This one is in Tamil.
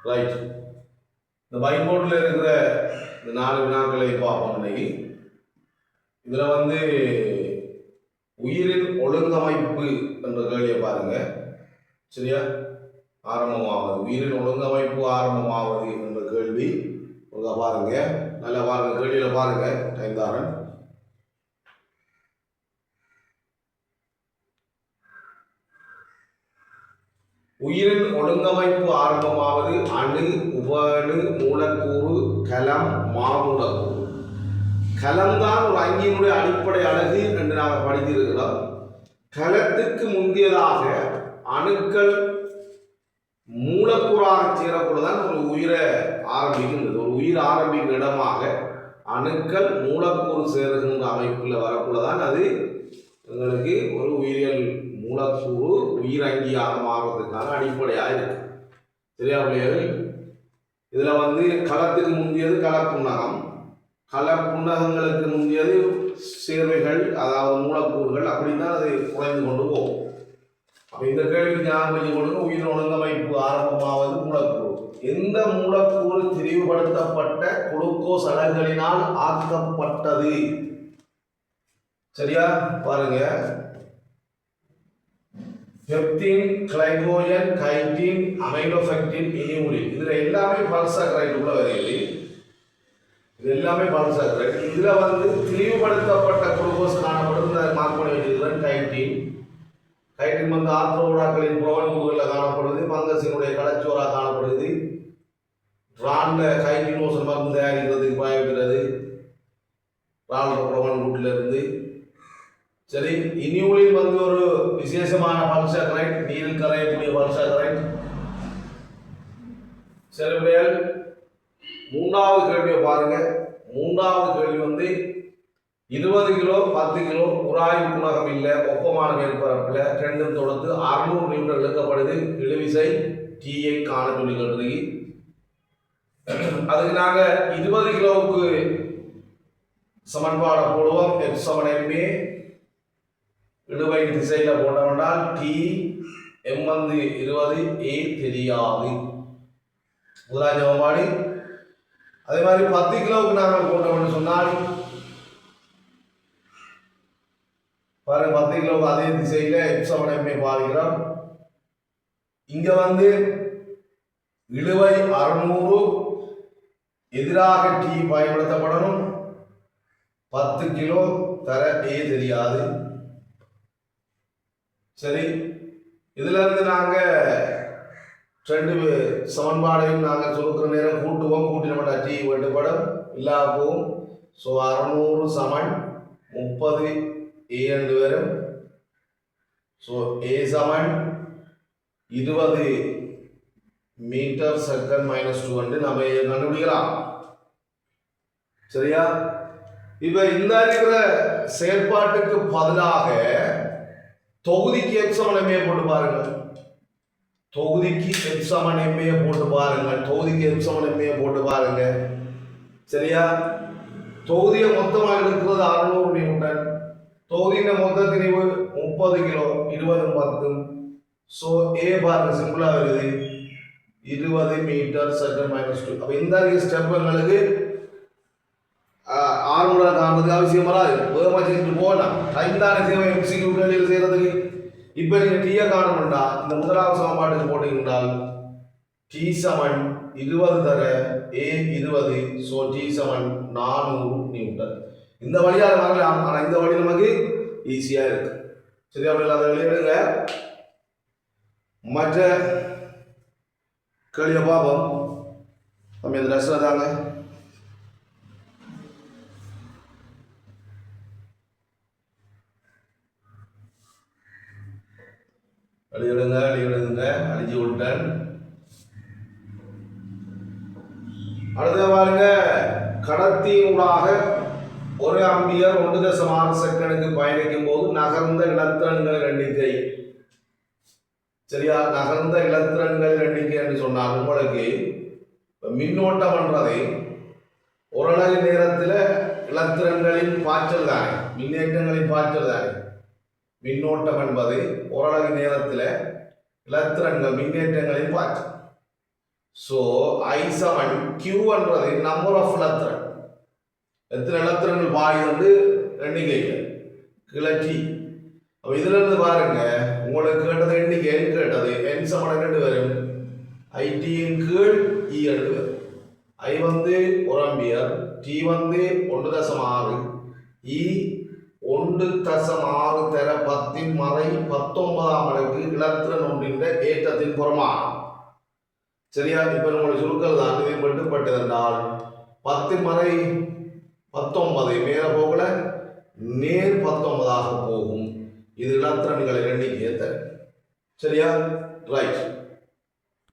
ரைட். இந்த ஒயிட் போர்டில் இருக்கிற இந்த 4 வினாக்களை பார்ப்போம் இன்னைக்கு. இதில் வந்து உயிரின் ஒழுங்கமைப்பு என்ற கேள்வியை பாருங்க. சரியா? ஆரம்பமாவது உயிரின் ஒழுங்கமைப்பு ஆரம்பமாவது என்ற கேள்வி பாருங்க. நல்லா பாருங்க, கேள்வியில பாருங்க. டைம் தாரன். உயிரின் ஒழுங்கமைப்பு ஆரம்பமாவது அணு, உபஅணு, மூலக்கூறு, கலம், மாமூலக்கூறு. கலம்தான் ஒரு அங்கியினுடைய அடிப்படை அழகு என்று நாம் படித்திருக்கிறோம். கலத்துக்கு முந்தியதாக அணுக்கள் மூலக்கூறாக சேரப்பொழுதுதான் ஒரு உயிரை ஆரம்பிக்கின்றது. ஒரு உயிர் ஆரம்பிக்கும் இடமாக அணுக்கள் மூலக்கூறு சேருகின்ற அமைப்பில் வரப்பொழுதுதான் அது எங்களுக்கு ஒரு உயிரியல் மூலக்கூறு உயிரங்கியாக மாறுவதற்கான அடிப்படையாக இருக்கு. சரியா பிள்ளைகள்? இதில் வந்து களத்துக்கு முந்தியது களப்புண்ணகம், களப்புண்ணகங்களுக்கு முந்தியது சேர்வைகள், அதாவது மூலக்கூறுகள். அப்படித்தான் அது குறைந்து கொண்டு போகும். அப்போ இந்த கேள்விக்கு ஞாபகம் கொள்ளுங்க. உயிரின் ஒழுங்கமைப்பு ஆரம்பமாவது மூலக்கூறு. எந்த மூலக்கூறு திரிவுபடுத்தப்பட்ட குளுக்கோஸ் அலகுகளினால் ஆக்கப்பட்டது? சரியா? பாருங்க. பெப்டின், கிளைகோஜன், கைட்டின், அமைனோபெக்டின், இனியூலின். இதுல எல்லாமே பாலிசாக்கரைடு உள்ள வருகிறது. இது எல்லாமே பாலிசாக்கரைடு. இதுல வந்து திரிவுபடுத்தப்பட்ட குளுக்கோஸ் காணப்படுது. மார்க் பண்ணி வச்சிருக்கிறேன். கைட்டின். கைட்டின் வந்து ஆர்த்ரோடாக்களின் புரோவன் கூறுகளில் காணப்படுது. பங்கசினுடைய கலச்சோராக காணப்படுது. ராண்ட கைட்டினோசன் மருந்து தயாரிக்கிறதுக்கு பயன்படுகிறது. ராண்ட புரோவன் கூட்டில் இருந்து. சரி, இனியூலின் வந்து ஒரு விசேஷமான பாலிசாக்கரைட், நீரில் கரையக்கூடிய பாலிசாக்கரைட். சரி, மூன்றாவது கேள்வியை பாருங்க. மூன்றாவது கேள்வி வந்து 20 கிலோ 10 கிலோ உராய்வு குணகம் இல்லை, ஒப்பமான மேற்பரப்பில் ரெண்டும் தொடர்ந்து 600 நிமிடம் இழுக்கப்படுது. இழுவிசை டீயை காண சொல்லி அதுக்கு நாங்கள் 20 கிலோவுக்கு சமன்பாடை போடுவோம். F7ma இழுவை திசையில் போட்டோம்னால் டி எம் வந்து 20 ஏ தெரியாது. முதலாம் சமன்பாடு. அதே மாதிரி 10 கிலோவுக்கு நாங்கள் போட்டோம்னு சொன்னால் பாருங்க, 10 கிலோவுக்கு அதே திசையில் F7ma பாதிக்கிறோம். இங்க வந்து இழுவை 600 எதிராக டி பயன்படுத்தப்படணும். 10 கிலோ தர ஏ தெரியாது. சரி, இதுல இருந்து நாங்க ரெண்டு சமன்பாடையும் நாங்க சொல்லுற நேரம் கூட்டுவோம். கூட்டினோம்னா டி வெட்டுப்படும், இல்லாம போகும். ஸோ 600 சமன் 30 ஏ என்று வரும். ஸோ ஏ சமன் 20 மீட்டர் செகண்ட் -2 என்று நம்ம கண்டுபிடிக்கலாம். சரியா? இப்ப இந்த இருக்கிற செயற்பாட்டுக்கு பதிலாக தொகுதிக்கு F7ma போட்டு பாருங்க. தொகுதிக்கு F7ma போட்டு பாருங்க. தொகுதிக்கு F7ma போட்டு பாருங்க. சரியா? தொகுதியை மொத்தமாக இருக்கிறது 600 நியூட்டன். தொகுதியின் மொத்த திரிவு 30 கிலோ 20 10. ஸோ ஏ பாருங்க, சிம்பிளா வருது 20 மீட்டர் செகண்ட் -2. அப்போ இந்த ஸ்டெப் எங்களுக்கு 600 காண்பது அவசியம் வராது. வேகமாக செஞ்சு போகலாம். டைம் தானே தேவை எம்சிக்யூ கேள்விகள் செய்யறதுக்கு. இப்போ நீங்கள் டீயை காணணும்டா இந்த முதலாவது சமன்பாட்டுக்கு போட்டீங்கன்றால் டி சமன் 20 தர ஏ 20. ஸோ டி சமன் 400 நியூட்டன். இந்த வழியாக வரலாம், ஆனால் இந்த வழி நமக்கு ஈஸியாக இருக்கு. சரி, அப்படி இல்லாத வெளியிடுங்க. மற்ற கேள்வியை பார்ப்போம். நம்ம இந்த ரசில் தாங்க. அழிவிடுங்க அழிஞ்சு விட்டேன். அடுத்த பாருங்க, கடத்தியூடாக 1 ஆம்பியர் 1.6 செகண்டுக்கு பயணிக்கும் போது நகர்ந்த இலத்திரன்கள் எண்ணிக்கை. சரியா? நகர்ந்த இலத்திரன்கள் எண்ணிக்கை என்று சொன்னால் உங்களுக்கு மின்னோட்டம் என்றதை ஓரளவு நேரத்தில் இலத்திரன்களின் பாய்ச்சல் தானே, மின்னேற்றங்களின் பாய்ச்சல் தானே. மின்னோட்டம் என்பது ஓரளவு நேரத்தில் இலத்திரன்கள் மின்னேற்றங்களின் பாய்ச்சல். ஸோ I சமன் Qன்றது நம்பர் ஆஃப் இலத்திரன், எத்தனை இலத்திரங்கள் பாயுது எண்ணிக்கைகள் கிளச்சி. அப்போ இதுல இருந்து பாருங்க, உங்களுக்கு கேட்டது எண்ணிக்கை கேட்டது n சமன் ரெண்டு வரும், IT இன் கீழ் E ரெண்டு வரும். I வந்து 1 ஆம்பியர், T வந்து 1.6, E 1.6 தர 10 மறை 19 மடங்கு இலத்திரன் ஒன்றின் ஏற்றத்தின் புறமானம். சரியா? இப்ப நம்மளுடைய சுருக்கள் தான் இதை மட்டுப்பட்டது என்றால் 10 மறை 19 மேல போகல நேர் 19 போகும். இது இலத்திரன்களை எண்ணிக்கையை தரும். சரியா? ரைட்.